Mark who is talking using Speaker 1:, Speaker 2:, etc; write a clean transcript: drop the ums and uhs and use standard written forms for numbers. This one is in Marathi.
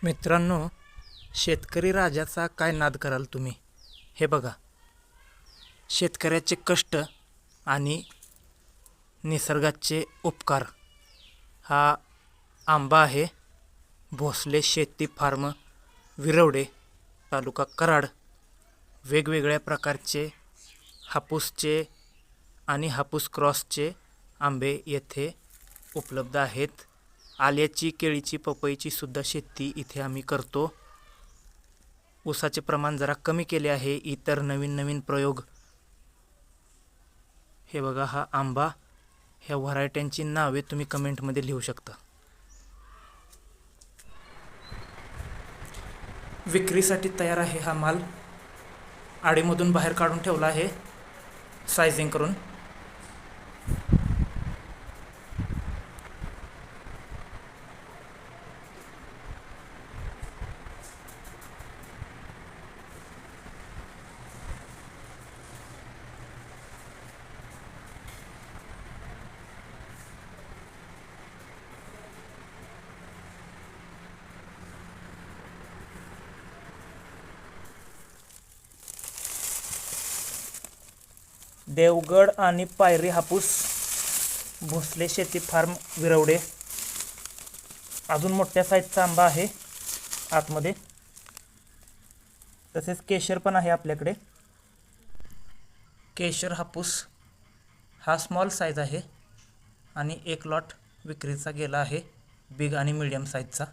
Speaker 1: मित्रांनो, शेतकरी राजाचा काय नाद कराल तुम्ही? हे बघा, शेतकऱ्याचे कष्ट आणि निसर्गाचे उपकार. हा आंबा आहे. भोसले शेती फार्म, विरवडे, तालुका कराड. वेगवेगळ्या प्रकारचे हापूसचे आणि हापूस क्रॉसचे आंबे येथे उपलब्ध आहेत. आल्याची, केळीची, पपईची सुद्धा शेती इथे आम्ही करतो. ऊसाचे प्रमाण जरा कमी केले आहे. इतर नवीन नवीन प्रयोग. हे बघा, हा आंबा. ह्या व्हरायट्यांची नावे तुम्ही कमेंटमध्ये लिहू शकता. विक्रीसाठी तयार आहे हा माल. आडीमधून बाहेर काढून ठेवला आहे सायझिंग करून. देवगड आणि पायरी हापूस, भोसले शेती फार्म, विरवडे. अजून मोठ्या साईजचा आंबा आहे आतमध्ये. तसेच केशर पण आहे आपल्याकडे. केशर हापूस हा स्मॉल साईज आहे आणि एक लॉट विक्रीचा गेला आहे, बिग आणि मीडियम साईजचा.